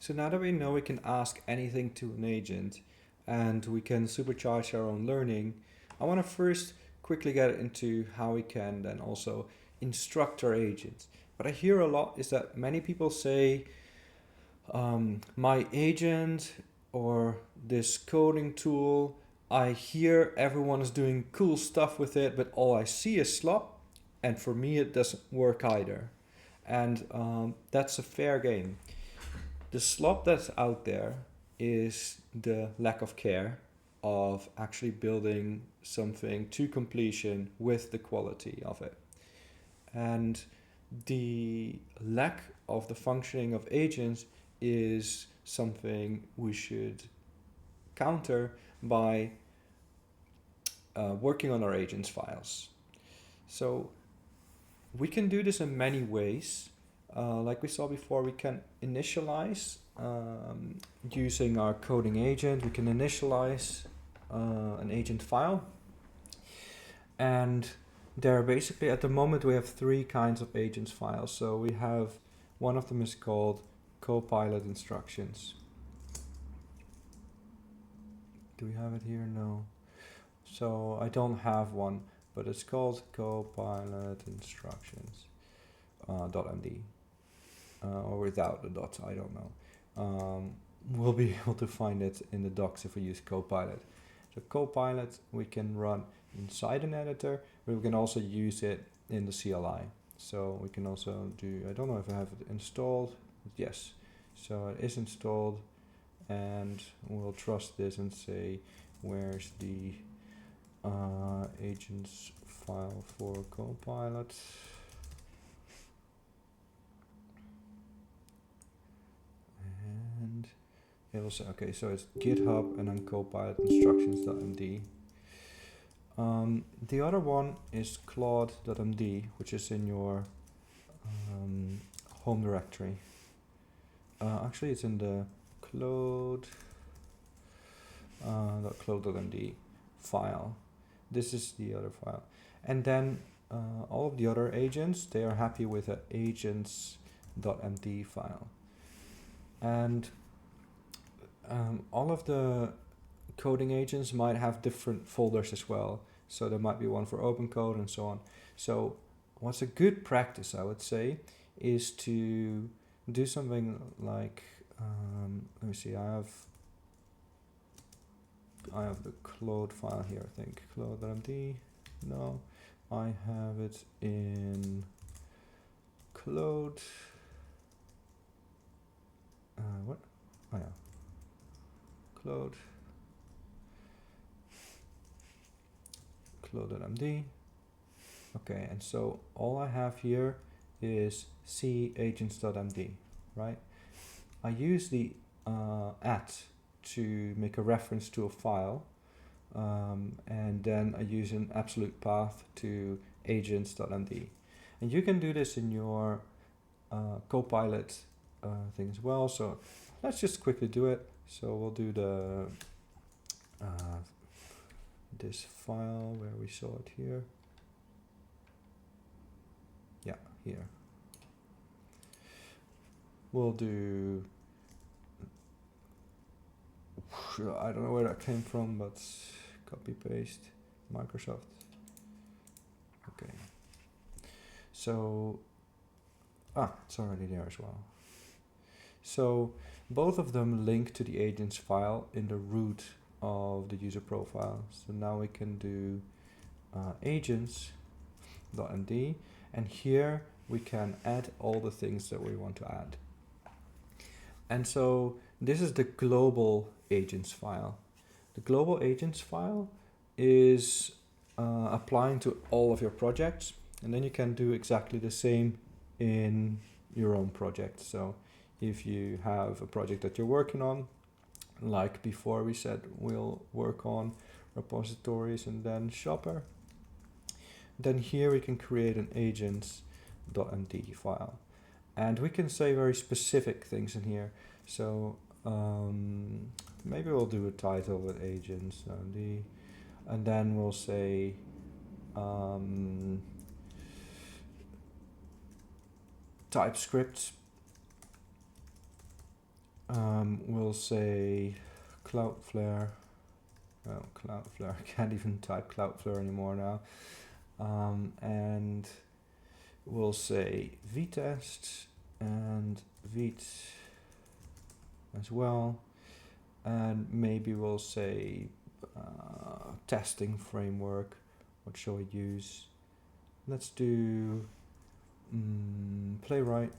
So now that we know we can ask anything to an agent and we can supercharge our own learning, I want to first quickly get into how we can then also instruct our agents. What I hear a lot is that many people say, my agent or this coding tool, I hear everyone is doing cool stuff with it, but all I see is slop, and for me it doesn't work either. And that's a fair game. The slop that's out there is the lack of care of actually building something to completion with the quality of it. And the lack of the functioning of agents is something we should counter by working on our agents files. So we can do this in many ways. Like we saw before, we can initialize using our coding agent. We can initialize an agent file. And there are basically, at the moment, we have three kinds of agents files. So we have, one of them is called Copilot instructions. Do we have it here? No. So I don't have one, but it's called Copilot instructions .md. Or without the dots, I don't know. We'll be able to find it in the docs if we use Copilot. So Copilot we can run inside an editor, but we can also use it in the CLI. So we can also do, I don't know if I have it installed. Yes, so it is installed, and we'll trust this and say, where's the agents file for Copilot? And it will say, okay, so it's GitHub and then Copilot instructions.md. The other one is Claude.md, which is in your home directory. Actually, it's in the Claude.md file. This is the other file. And then all of the other agents, they are happy with an agents.md file. And all of the coding agents might have different folders as well. So there might be one for open code and so on. So what's a good practice, I would say, is to do something like, let me see, I have the Claude file here, I think. Claude.md. No, I have it in Claude. What? Oh yeah. Claude. Claude.md. Okay, and so all I have here is C agents.md, right? I use the at to make a reference to a file, and then I use an absolute path to agents.md. And you can do this in your Copilot thing as well. So let's just quickly do it. So we'll do the this file where we saw it here. Yeah, here. We'll do, I don't know where that came from, but copy paste Microsoft. Okay. So, it's already there as well. So both of them link to the agents file in the root of the user profile. So now we can do agents.md, and here we can add all the things that we want to add. And so this is the global agents file. The global agents file is applying to all of your projects, and then you can do exactly the same in your own project. So if you have a project that you're working on, like before we said we'll work on repositories and then shopper, then here we can create an agents.md file. And we can say very specific things in here. So maybe we'll do a title with agents.md, and then we'll say TypeScript We'll say Cloudflare. Oh, Cloudflare. I can't even type Cloudflare anymore now. And we'll say vtest and vt as well. And maybe we'll say testing framework. What shall we use? Let's do Playwright.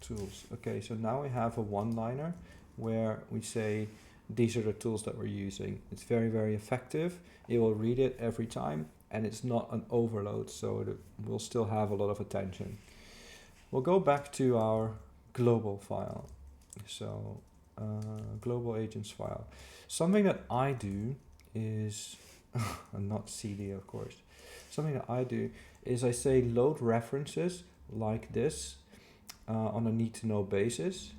Tools. Okay, so now we have a one-liner where we say these are the tools that we're using. It's very, very effective. It will read it every time, and it's not an overload, so it will still have a lot of attention. We'll go back to our global file. So global agents file. Something that I do is, not CD of course, something that I do is I say load references like this on a need to know basis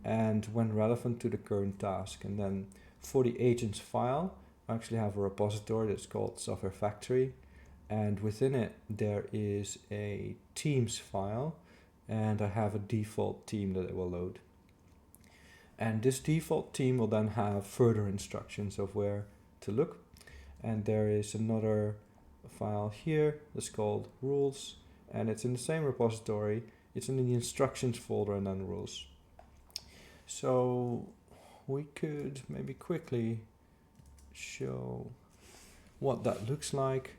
and when relevant to the current task. And then for the agents file, I actually have a repository that's called Software Factory, and within it there is a teams file, and I have a default team that it will load. And this default team will then have further instructions of where to look. And there is another file here that's called rules, and it's in the same repository. It's in the instructions folder and then rules. So we could maybe quickly show what that looks like.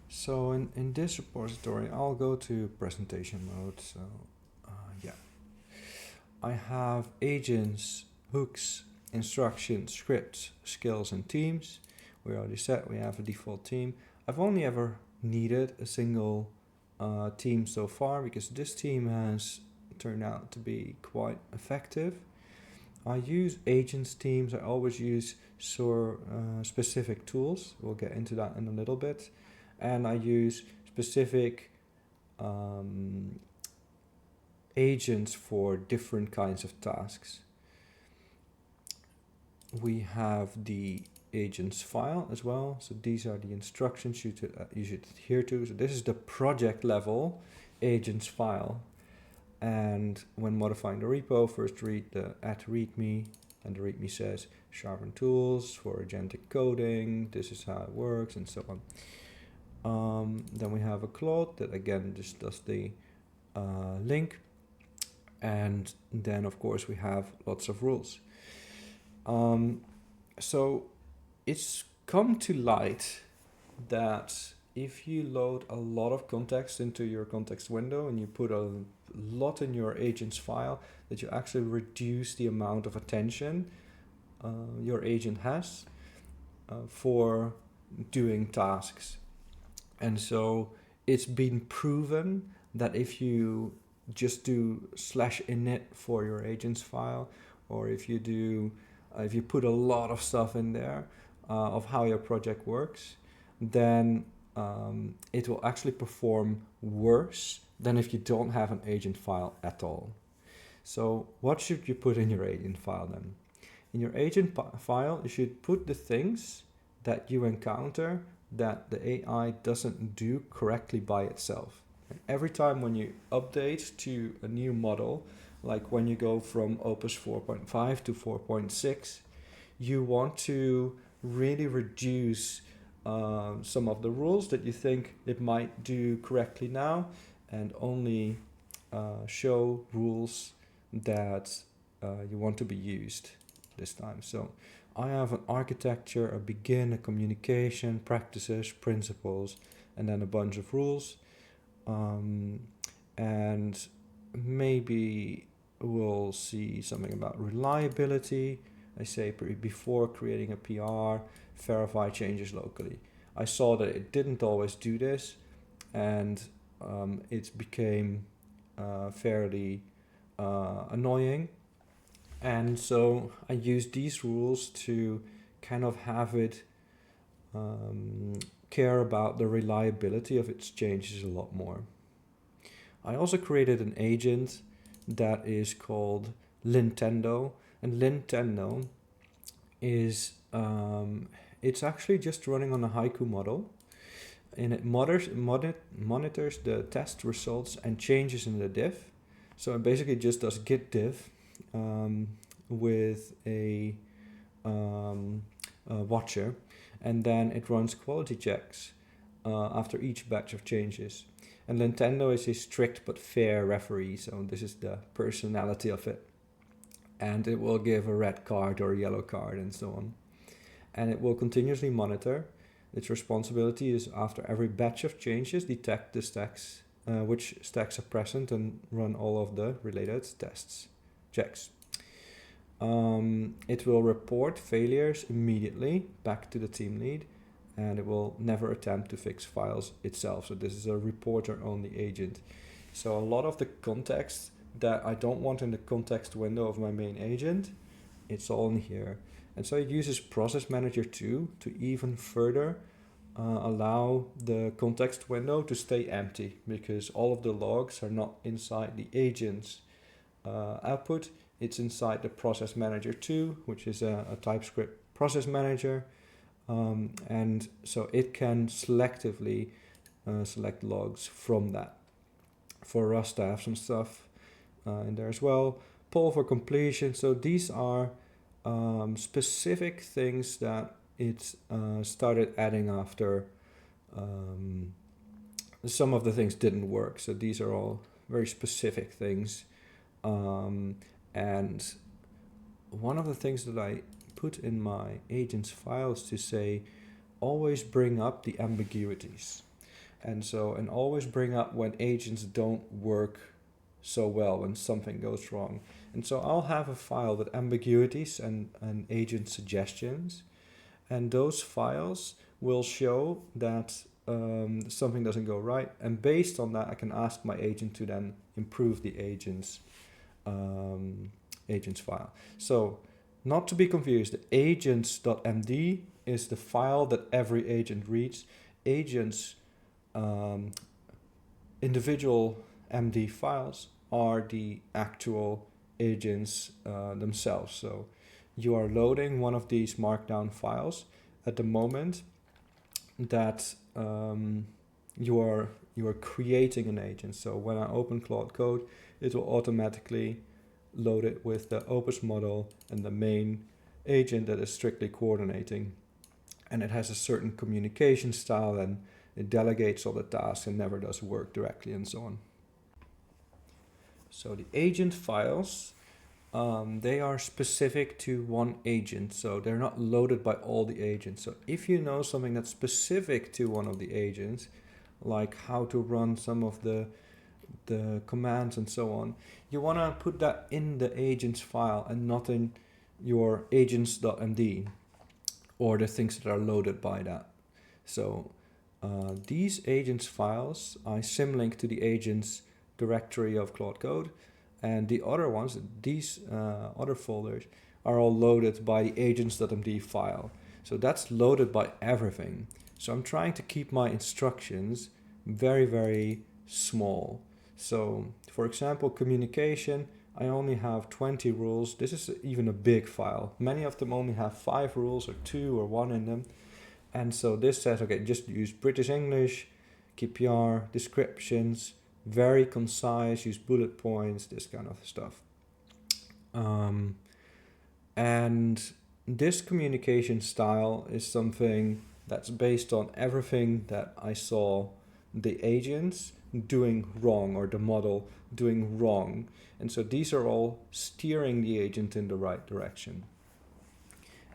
So in this repository, I'll go to presentation mode. So yeah, I have agents, hooks, instructions, scripts, skills, and teams. We already said we have a default team. I've only ever needed a single team so far because this team has turned out to be quite effective. I use agents teams. I always use specific tools. We'll get into that in a little bit. And I use specific agents for different kinds of tasks. We have the agents file as well. So these are the instructions you should adhere to. So this is the project level agents file. And when modifying the repo, first read the @readme, and the readme says sharpen tools for agentic coding. This is how it works, and so on. Then we have a Claude that again just does the link, and then of course we have lots of rules. So it's come to light that if you load a lot of context into your context window and you put a lot in your agents file, that you actually reduce the amount of attention your agent has for doing tasks. And so it's been proven that if you just do /init for your agents file, or if you do, if you put a lot of stuff in there of how your project works, then it will actually perform worse than if you don't have an agent file at all. So what should you put in your agent file then? In your agent file, you should put the things that you encounter that the AI doesn't do correctly by itself. And every time when you update to a new model, like when you go from Opus 4.5 to 4.6, you want to really reduce some of the rules that you think it might do correctly now, and only show rules that you want to be used this time. So I have an architecture, a begin, a communication, practices, principles, and then a bunch of rules. And maybe we'll see something about reliability. I say before creating a PR, verify changes locally. I saw that it didn't always do this, and it became fairly annoying. And so I use these rules to kind of have it care about the reliability of its changes a lot more. I also created an agent that is called Nintendo, and Nintendo is it's actually just running on a Haiku model, and it monitors the test results and changes in the diff. So it basically just does git diff with a watcher, and then it runs quality checks after each batch of changes. And Nintendo is a strict but fair referee, so this is the personality of it. And it will give a red card or a yellow card and so on. And it will continuously monitor. Its responsibility is after every batch of changes, detect the stacks, which stacks are present, and run all of the related checks. It will report failures immediately back to the team lead, and it will never attempt to fix files itself. So this is a reporter-only agent. So a lot of the context that I don't want in the context window of my main agent, it's all in here. And so it uses Process Manager 2 to even further allow the context window to stay empty, because all of the logs are not inside the agent's output. It's inside the Process Manager 2, which is a TypeScript process manager. And so it can selectively select logs from that. For Rust, I have some stuff in there as well. Poll for completion. So these are specific things that it started adding after some of the things didn't work. So these are all very specific things. And one of the things that I put in my agents files to say, always bring up the ambiguities. And always bring up when agents don't work so well, when something goes wrong. And so I'll have a file with ambiguities and agent suggestions. And those files will show that something doesn't go right. And based on that, I can ask my agent to then improve the agent's file. So not to be confused, the AGENTS.md is the file that every agent reads. Agents, individual MD files are the actual agents themselves. So you are loading one of these markdown files at the moment that you are creating an agent. So when I open Claude Code, it will automatically load it with the Opus model and the main agent that is strictly coordinating. And it has a certain communication style, and it delegates all the tasks and never does work directly and so on. So the agent files, they are specific to one agent. So they're not loaded by all the agents. So if you know something that's specific to one of the agents, like how to run some of the commands and so on, you want to put that in the agents file and not in your agents.md or the things that are loaded by that. So these agents files I symlink to the agents directory of Claude Code, and the other ones, these other folders, are all loaded by the agents.md file. So that's loaded by everything. So I'm trying to keep my instructions very, very small. So for example, communication, I only have 20 rules. This is even a big file. Many of them only have 5 rules or 2 or 1 in them. And so this says, okay, just use British English, keep your descriptions, very concise, use bullet points, this kind of stuff. And this communication style is something that's based on everything that I saw the agents doing wrong, or the model doing wrong. And so these are all steering the agent in the right direction.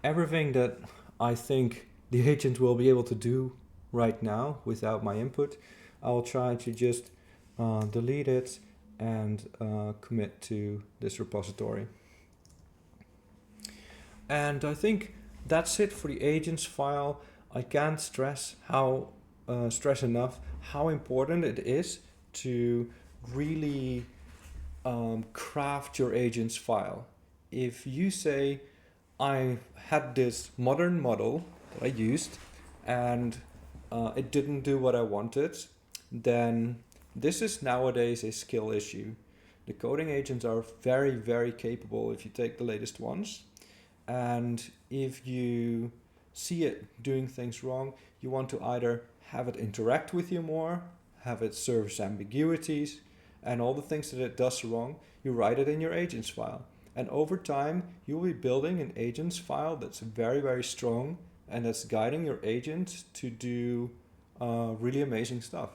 Everything that I think the agent will be able to do right now without my input, I'll try to just delete it and commit to this repository. And I think that's it for the agents file. I can't stress enough how important it is to really craft your agents file. If you say, I had this modern model that I used and it didn't do what I wanted, then this is nowadays a skill issue. The coding agents are very, very capable if you take the latest ones. And if you see it doing things wrong, you want to either have it interact with you more, have it service ambiguities, and all the things that it does wrong, you write it in your agents file. And over time, you'll be building an agents file that's very, very strong and that's guiding your agent to do really amazing stuff.